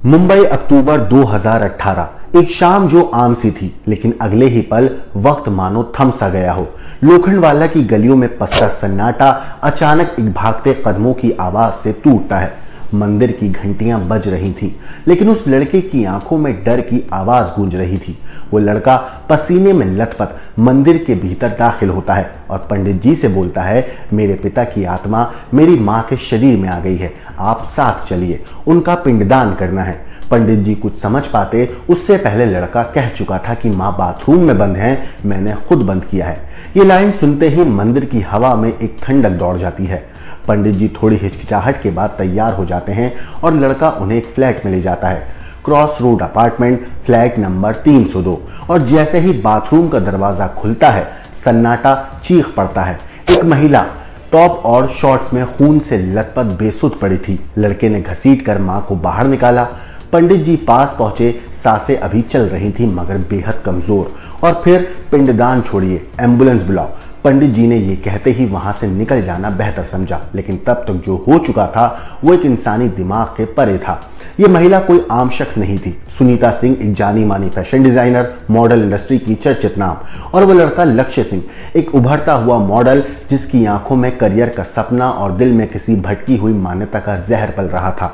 मुंबई अक्टूबर 2018। एक शाम जो आम सी थी, लेकिन अगले ही पल वक्त मानो थम सा गया हो। लोखंडवाला की गलियों में पसरा सन्नाटा अचानक एक भागते कदमों की आवाज से टूटता है। मंदिर की घंटियां बज रही थीं, लेकिन उस लड़के की आंखों में डर की आवाज गूंज रही थी। वो लड़का पसीने में लथपथ मंदिर के भीतर दाखिल होता है और पंडित जी से बोलता है, मेरे पिता की आत्मा मेरी माँ के शरीर में आ गई है, आप साथ चलिए, उनका पिंडदान करना है। पंडित जी कुछ समझ पाते उससे पहले लड़का कह चुका था कि माँ बाथरूम में बंद हैं, मैंने खुद बंद किया है। ये लाइन सुनते ही मंदिर की हवा में एक ठंडक दौड़ जाती है। पंडित जी थोड़ी हिचकिचाहट के बाद तैयार हो जाते हैं और लड़का उन्हें एक फ्लैट में ले जाता है, cross road apartment, flat number 302। और जैसे ही बाथरूम का दरवाजा खुलता है, सन्नाटा चीख पड़ता है। एक महिला टॉप और शॉर्ट्स में खून से लथपथ बेसुध पड़ी थी। लड़के ने घसीट कर मां को बाहर निकाला। पंडित जी पास पहुंचे, सांसें अभी चल रही थी मगर बेहद कमजोर। और फिर पिंडदान छोड़िए, एम्बुलेंस बुलाओ। पंडित जी ने ये कहते ही वहां से निकल जाना बेहतर समझा, लेकिन तब तक जो हो चुका था वो एक इंसानी दिमाग के परे था। ये महिला कोई आम शख्स नहीं थी। सुनीता सिंह एक जानी मानी फैशन डिजाइनर, मॉडल इंडस्ट्री की चर्चित नाम, और वो लड़का लक्ष्य सिंह एक उभरता हुआ मॉडल जिसकी आंखों में करियर का सपना और दिल में किसी भटकी हुई मान्यता का जहर पल रहा था।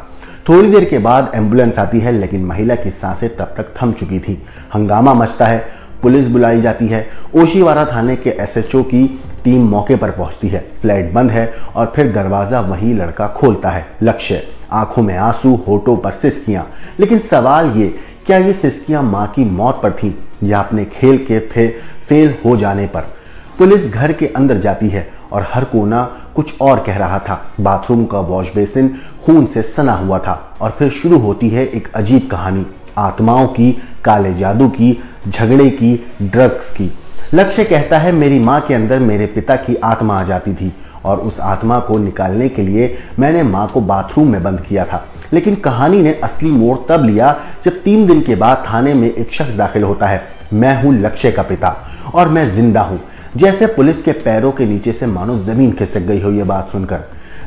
थोड़ी देर के बाद एम्बुलेंस आती है, लेकिन महिला की सांसें तब तक थम चुकी थी। हंगामा मचता है, पुलिस बुलाई जाती है। ओशीवारा थाने के एसएचओ की टीम मौके पर पहुंचती है। फ्लैट बंद है और फिर दरवाजा वही लड़का खोलता है, लक्ष्य। आंखों में आंसू, होठों पर सिसकियां। लेकिन सवाल ये, क्या ये सिसकियां मां की मौत पर थी या अपने खेल के फेल हो जाने पर? पुलिस घर के अंदर जाती है और हर कोना कुछ और कह रहा था। बाथरूम का वॉश बेसिन खून से सना हुआ था। और फिर शुरू होती है एक अजीब कहानी, आत्माओं की, काले जादू की, झगड़े की, ड्रग्स की। लक्ष्य कहता है, मेरी मां के अंदर मेरे पिता की आत्मा आ जाती थी और उस आत्मा को निकालने के लिए मैंने मां को बाथरूम में बंद किया था। लेकिन कहानी ने असली मोड़ तब लिया जब 3 दिन के बाद थाने में एक शख्स दाखिल होता है। मैं हूं लक्ष्य का पिता और मैं जिंदा हूं। जैसे पुलिस के पैरों के नीचे से मानो जमीन खिसक गई हो। यह बात सुनकर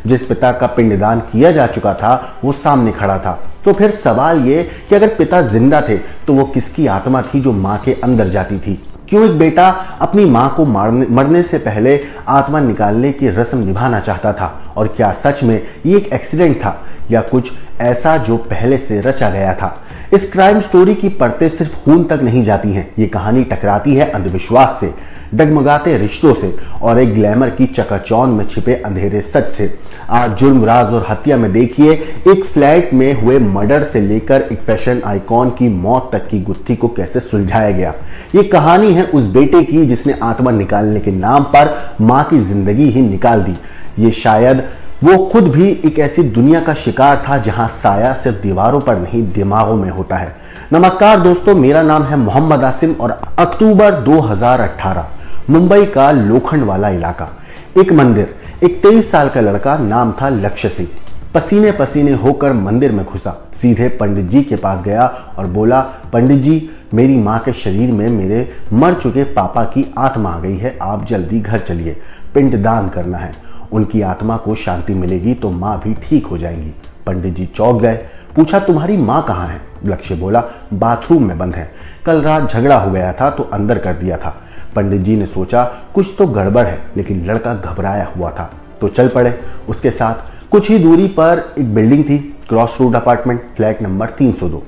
जिस पिता का पिंडदान किया जा चुका था वो सामने खड़ा था। तो फिर सवाल ये कि अगर पिता जिंदा थे तो वो किसकी आत्मा थी जो मां के अंदर जाती थी? क्यों एक बेटा अपनी मां को मरने से पहले आत्मा निकालने की रस्म निभाना चाहता था? और क्या सच में ये एक एक्सीडेंट था या कुछ ऐसा जो पहले से रचा गया था? इस क्राइम स्टोरी की परतें सिर्फ खून तक नहीं जाती हैं। ये कहानी टकराती है अंधविश्वास से, डगमगाते रिश्तों से और एक ग्लैमर की चकाचौंध में छिपे अंधेरे सच से। आज जुर्म, राज और हत्या में देखिए एक फ्लैट में हुए मर्डर से लेकर एक फैशन आइकॉन की मौत तक की गुत्थी को कैसे सुलझाया गया। ये कहानी है उस बेटे की जिसने आत्मा निकालने के नाम पर मां की जिंदगी ही निकाल दी। ये शायद वो खुद भी एक ऐसी दुनिया का शिकार था जहां साया सिर्फ दीवारों पर नहीं दिमागों में होता है। नमस्कार दोस्तों, मेरा नाम है मोहम्मद आसिम और अक्टूबर 2018 मुंबई का लोखंडवाला इलाका, एक मंदिर, एक 23 साल का लड़का, नाम था लक्ष्य सिंह, पसीने पसीने होकर मंदिर में घुसा। सीधे पंडित जी के पास गया और बोला, पंडित जी, मेरी माँ के शरीर में मेरे मर चुके पापा की आत्मा आ गई है, आप जल्दी घर चलिए, पिंडदान करना है। उनकी आत्मा को शांति मिलेगी तो माँ भी ठीक हो जाएंगी। पंडित जी चौंक गए, पूछा, तुम्हारी माँ कहाँ है? लक्ष्य बोला, बाथरूम में बंद है, कल रात झगड़ा हो गया था तो अंदर कर दिया था। पंडित जी ने सोचा कुछ तो गड़बड़ है, लेकिन लड़का घबराया हुआ था तो चल पड़े उसके साथ। कुछ ही दूरी पर एक बिल्डिंग थी, cross road apartment, flat number 302।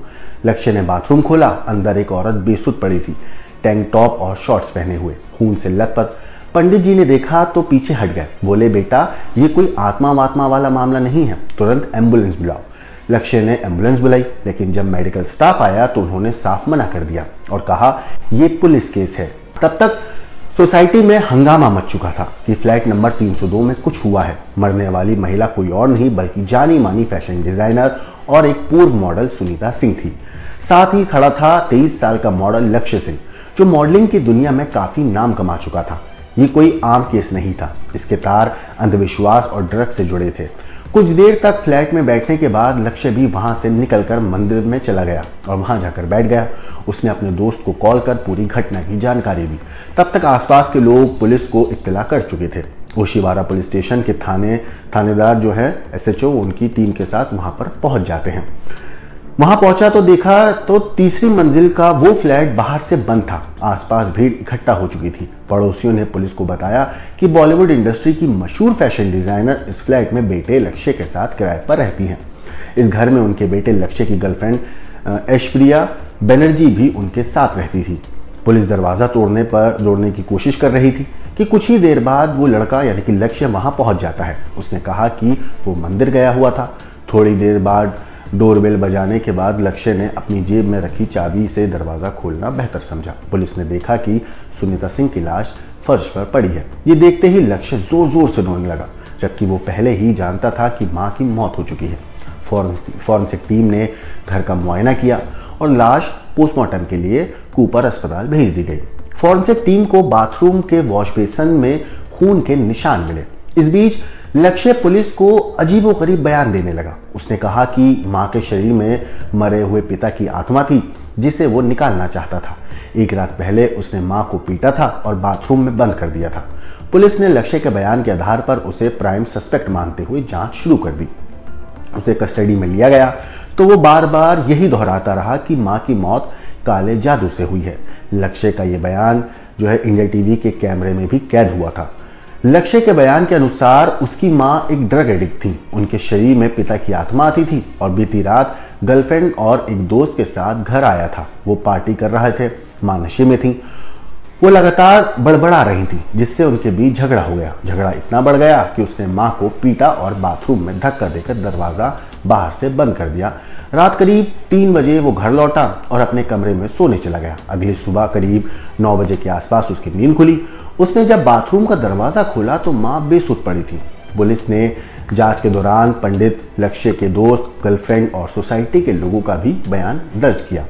लक्ष्य ने बाथरूम खोला, अंदर एक औरत बेसुध पड़ी थी, टैंक टॉप और शॉर्ट्स पहने हुए, खून से लथपथ। पंडित जी ने देखा तो पीछे हट गए, बोले, बेटा ये कोई आत्मा वात्मा वाला मामला नहीं है, तुरंत एम्बुलेंस बुलाओ। लक्ष्य ने एम्बुलेंस बुलाई, लेकिन जब मेडिकल स्टाफ आया तो उन्होंने साफ मना कर दिया और कहा, यह पुलिस केस है। तब तक सोसाइटी में हंगामा मच चुका था कि फ्लैट नंबर 302 में कुछ हुआ है। मरने वाली महिला कोई और नहीं बल्कि जानी मानी फैशन डिजाइनर और एक पूर्व मॉडल सुनीता सिंह थी। साथ ही खड़ा था 23 साल का मॉडल लक्ष्य सिंह, जो मॉडलिंग की दुनिया में काफी नाम कमा चुका था। ये कोई आम केस नहीं था, इसके तार अंधविश्वास और ड्रग्स से जुड़े थे। कुछ देर तक फ्लैट में बैठने के बाद लक्ष्य भी वहां से निकलकर मंदिर में चला गया और वहां जाकर बैठ गया। उसने अपने दोस्त को कॉल कर पूरी घटना की जानकारी दी। तब तक आसपास के लोग पुलिस को इत्तला कर चुके थे। ओशीवारा पुलिस स्टेशन के थानेदार जो है एसएचओ, उनकी टीम के साथ वहां पर पहुंच जाते हैं। वहां पहुंचा तो देखा तो तीसरी मंजिल का वो फ्लैट बाहर से बंद था। आसपास भीड़ इकट्ठा हो चुकी थी। पड़ोसियों ने पुलिस को बताया कि बॉलीवुड इंडस्ट्री की मशहूर फैशन डिजाइनर इस फ्लैट में बेटे लक्ष्य के साथ किराए पर रहती हैं। इस घर में उनके बेटे लक्ष्य की गर्लफ्रेंड ऐश्वर्या बनर्जी भी उनके साथ रहती थी। पुलिस दरवाजा तोड़ने की कोशिश कर रही थी कि कुछ ही देर बाद वो लड़का यानी कि लक्ष्य वहां पहुंच जाता है। उसने कहा कि वो मंदिर गया हुआ था। थोड़ी देर बाद डोरबेल बजाने के बाद लक्ष्य ने अपनी जेब में रखी चाबी से दरवाजा खोलना बेहतर समझा। पुलिस ने देखा कि सुनीता सिंह की लाश फर्श पर पड़ी है। ये देखते ही लक्ष्य जोर जोर से रोने लगा, जबकि वो पहले ही जानता था कि मां की मौत हो चुकी है। फॉरेंसिक टीम ने घर का मुआयना किया और लाश पोस्टमार्टम के लिए कूपर अस्पताल भेज दी गई। फॉरेंसिक टीम को बाथरूम के वॉश बेसिन में खून के निशान मिले। इस बीच लक्ष्य पुलिस को अजीबोगरीब बयान देने लगा। उसने कहा कि मां के शरीर में मरे हुए पिता की आत्मा थी जिसे वो निकालना चाहता था। एक रात पहले उसने मां को पीटा था और बाथरूम में बंद कर दिया था। पुलिस ने लक्ष्य के बयान के आधार पर उसे प्राइम सस्पेक्ट मानते हुए जांच शुरू कर दी। उसे कस्टडी में लिया गया तो वो बार बार यही दोहराता रहा कि मां की मौत काले जादू से हुई है। लक्ष्य का ये बयान जो है इंडिया टीवी के कैमरे में भी कैद हुआ था। लक्ष्य के बयान के अनुसार उसकी मां एक ड्रग एडिक्ट थी। उनके शरीर में पिता की आत्मा आती थी और बीती रात गर्लफ्रेंड और एक दोस्त के साथ घर आया था। वो पार्टी कर रहे थे। मां नशे में थी। वो लगातार बड़बड़ा रही थी, जिससे उनके बीच झगड़ा हो गया। झगड़ा इतना बढ़ गया कि उसने मां को पीटा और बाथरूम में धक्का देकर दरवाजा बाहर से बंद कर दिया। रात करीब 3 बजे वो घर लौटा और अपने कमरे में सोने चला गया। अगली सुबह करीब 9 बजे के आसपास उसकी नींद खुली। उसने जब बाथरूम का दरवाजा खोला तो मां बेसुध पड़ी थी। पुलिस ने जांच के दौरान पंडित, लक्ष्य के दोस्त, गर्लफ्रेंड और सोसाइटी के लोगों का भी बयान दर्ज किया।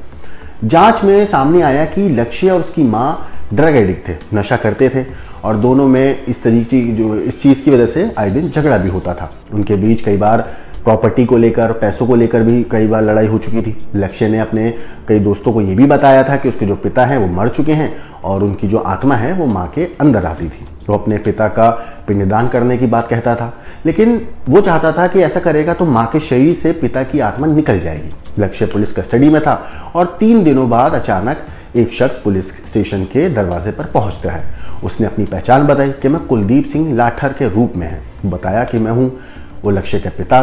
जांच में सामने आया कि लक्ष्य और उसकी मां ड्रग एडिक्ट थे, नशा करते थे और दोनों में इस चीज की वजह से आए दिन झगड़ा भी होता था। उनके बीच कई बार प्रॉपर्टी को लेकर, पैसों को लेकर भी कई बार लड़ाई हो चुकी थी। लक्ष्य ने अपने कई दोस्तों को यह भी बताया था कि उसके जो पिता हैं वो मर चुके हैं और उनकी जो आत्मा है वो मां के अंदर आती थी। वो अपने पिता का पिंडदान करने की बात कहता था, लेकिन वो चाहता था कि ऐसा करेगा तो मां के शरीर से पिता की आत्मा निकल जाएगी। लक्ष्य पुलिस कस्टडी में था और 3 दिनों बाद अचानक एक शख्स पुलिस स्टेशन के दरवाजे पर पहुंचता है। उसने अपनी पहचान बताई कि मैं कुलदीप सिंह लाठर के रूप में है। बताया कि मैं हूं वो लक्ष्य के पिता।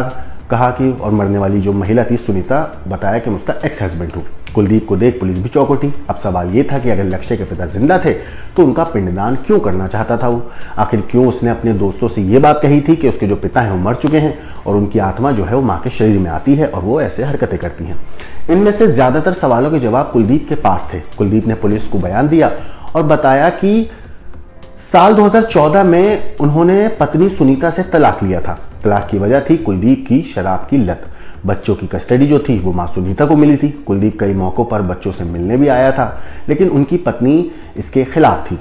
कहा कि और मरने वाली जो महिला थी सुनीता, बताया कि मैं उसका एक्स हस्बैंड हूं। कुलदीप को देख पुलिस भी चौंक उठी। अब सवाल ये था कि अगर लक्ष्य के पिता जिंदा थे तो उनका पिंडदान क्यों करना चाहता था वो? आखिर क्यों उसने अपने दोस्तों से ये बात कही थी कि उसके जो पिता हैं वो मर चुके हैं और उनकी आत्मा जो है वो मां के शरीर में आती है और वो ऐसे हरकतें करती हैं? इनमें से ज्यादातर सवालों के जवाब कुलदीप के पास थे। कुलदीप ने पुलिस को बयान दिया और बताया कि साल 2014 में उन्होंने पत्नी सुनीता से तलाक लिया था। तलाक की वजह थी कुलदीप की शराब की लत। बच्चों की कस्टडी जो थी वो मां सुनीता को मिली थी। कुलदीप कई मौकों पर बच्चों से मिलने भी आया था, लेकिन उनकी पत्नी इसके खिलाफ थी।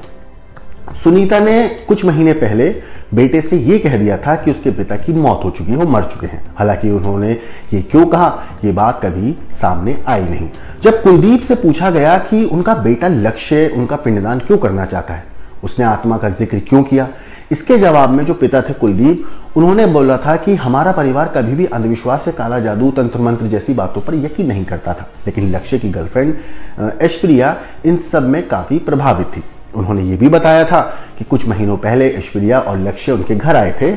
सुनीता ने कुछ महीने पहले बेटे से ये कह दिया था कि उसके पिता की मौत हो चुकी है, वो मर चुके हैं। हालांकि उन्होंने ये क्यों कहा, ये बात कभी सामने आई नहीं। जब कुलदीप से पूछा गया कि उनका बेटा लक्ष्य उनका पिंडदान क्यों करना चाहता है, उसने आत्मा का जिक्र क्यों किया, इसके जवाब में जो पिता थे कुलदीप, उन्होंने बोला था कि हमारा परिवार कभी भी अंधविश्वास से, काला जादू, तंत्र मंत्र जैसी बातों पर यकीन नहीं करता था। लेकिन लक्ष्य की गर्लफ्रेंड ऐश्वर्या इन सब में काफी प्रभावित थी। उन्होंने ये भी बताया था कि कुछ महीनों पहले ऐश्वर्या और लक्ष्य उनके घर आए थे।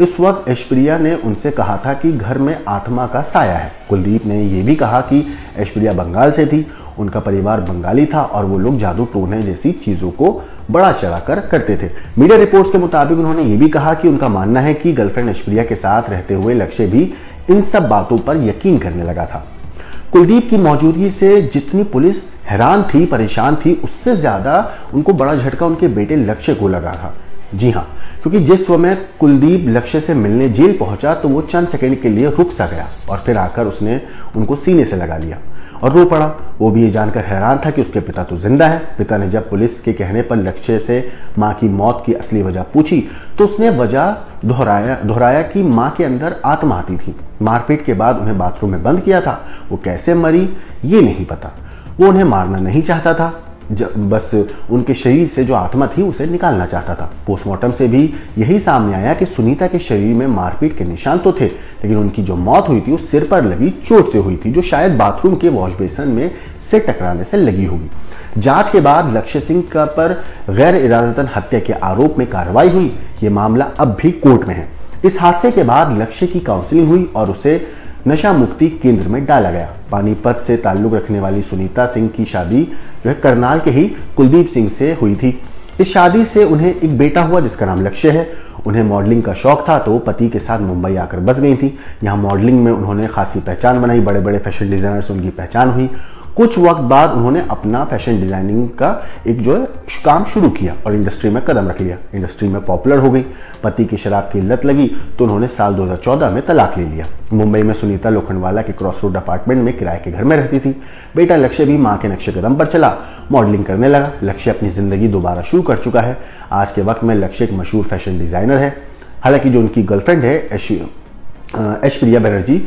इस वक्त ऐश्वर्या ने उनसे कहा था कि घर में आत्मा का साया है। कुलदीप ने यह भी कहा कि ऐश्वर्या बंगाल से थी, उनका परिवार बंगाली था और वो लोग जादू टोने जैसी चीजों को बड़ा चढ़ाकर करते थे। मीडिया रिपोर्ट्स के मुताबिक उन्होंने ये भी कहा कि उनका मानना है कि गर्लफ्रेंड ऐश्वर्या के साथ रहते हुए लक्ष्य भी इन सब बातों पर यकीन करने लगा था। कुलदीप की मौजूदगी से जितनी पुलिस हैरान थी, परेशान थी, उससे ज्यादा उनको बड़ा झटका उनके बेटे लक्ष्य को लगा था। जी हाँ, क्योंकि जिस समय कुलदीप लक्ष्य से मिलने जेल पहुंचा तो वो चंद सेकंड के लिए रुक सा गया और फिर आकर उसने उनको सीने से लगा लिया और रो पड़ा। वो भी ये जानकर हैरान था कि उसके पिता तो जिंदा है। पिता ने जब पुलिस के कहने पर लक्ष्य से मां की मौत की असली वजह पूछी तो उसने वजह दोहराया कि मां के अंदर आत्मा आती थी। मारपीट के बाद उन्हें बाथरूम में बंद किया था। वो कैसे मरी ये नहीं पता। वो उन्हें मारना नहीं चाहता था। बस उनके शरीर से जो आत्मा थी उसे निकालना चाहता था। पोस्टमार्टम से भी यही सामने आया कि सुनीता के शरीर में मारपीट के निशान तो थे, लेकिन उनकी जो मौत हुई थी वो सिर पर लगी चोट से हुई थी, जो शायद बाथरूम के वॉश बेसिन में से टकराने से लगी होगी। जांच के बाद लक्ष्य सिंह का पर गैर इरादतन हत्या के आरोप में कार्रवाई हुई। ये मामला अब भी कोर्ट में है। इस हादसे के बाद लक्ष्य की काउंसलिंग हुई और उसे नशा मुक्ति केंद्र में डाला गया। पानीपत से ताल्लुक रखने वाली सुनीता सिंह की शादी जो है करनाल के ही कुलदीप सिंह से हुई थी। इस शादी से उन्हें एक बेटा हुआ जिसका नाम लक्ष्य है। उन्हें मॉडलिंग का शौक था तो पति के साथ मुंबई आकर बस गई थी। यहाँ मॉडलिंग में उन्होंने खासी पहचान बनाई, बड़े बड़े फैशन डिजाइनर से उनकी पहचान हुई। कुछ वक्त बाद उन्होंने अपना फैशन डिजाइनिंग का एक जो है काम शुरू किया और इंडस्ट्री में कदम रख लिया। इंडस्ट्री में पॉपुलर हो गई। पति की शराब की लत लगी तो उन्होंने साल 2014 में तलाक ले लिया। मुंबई में सुनीता लोखंडवाला के क्रॉस रोड अपार्टमेंट में किराए के घर में रहती थी। बेटा लक्ष्य भी मां के नक्शे कदम पर चला, मॉडलिंग करने लगा। लक्ष्य अपनी जिंदगी दोबारा शुरू कर चुका है। आज के वक्त में लक्ष्य एक मशहूर फैशन डिजाइनर है। हालांकि जो उनकी गर्लफ्रेंड है ऐश्वर्या बनर्जी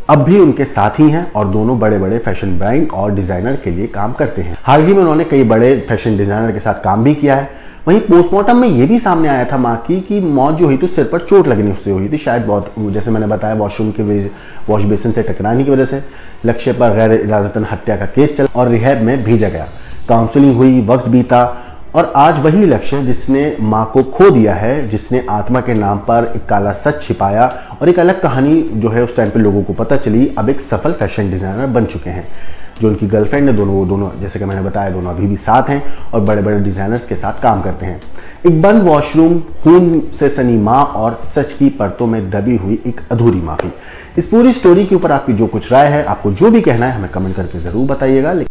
अब भी उनके साथ ही हैं और दोनों बड़े बड़े फैशन ब्रांड और डिजाइनर के लिए काम करते हैं। हाल ही में उन्होंने कई बड़े फैशन डिजाइनर के साथ काम भी किया है। वहीं पोस्टमार्टम में यह भी सामने आया था मां की कि मौत जो हुई तो सिर पर चोट लगने से हुई थी, शायद बहुत जैसे मैंने बताया वॉशरूम के वॉश बेसिन से टकराने की वजह से। लक्ष्य पर गैर इरादतन हत्या का केस चला और रिहैब में भेजा गया। काउंसलिंग हुई, वक्त बीता और आज वही लक्ष्य जिसने मां को खो दिया है, जिसने आत्मा के नाम पर एक काला सच छिपाया और एक अलग कहानी जो है उस टाइम पे लोगों को पता चली, अब एक सफल फैशन डिजाइनर बन चुके हैं। जो उनकी गर्लफ्रेंड है दोनों जैसे कि मैंने बताया दोनों अभी भी साथ हैं और बड़े बड़े डिजाइनर्स के साथ काम करते हैं। एक बंद वॉशरूम, खून से सनी मां और सच की परतों में दबी हुई एक अधूरी माफी। इस पूरी स्टोरी के ऊपर आपकी जो कुछ राय है, आपको जो भी कहना है हमें कमेंट करके जरूर बताइएगा।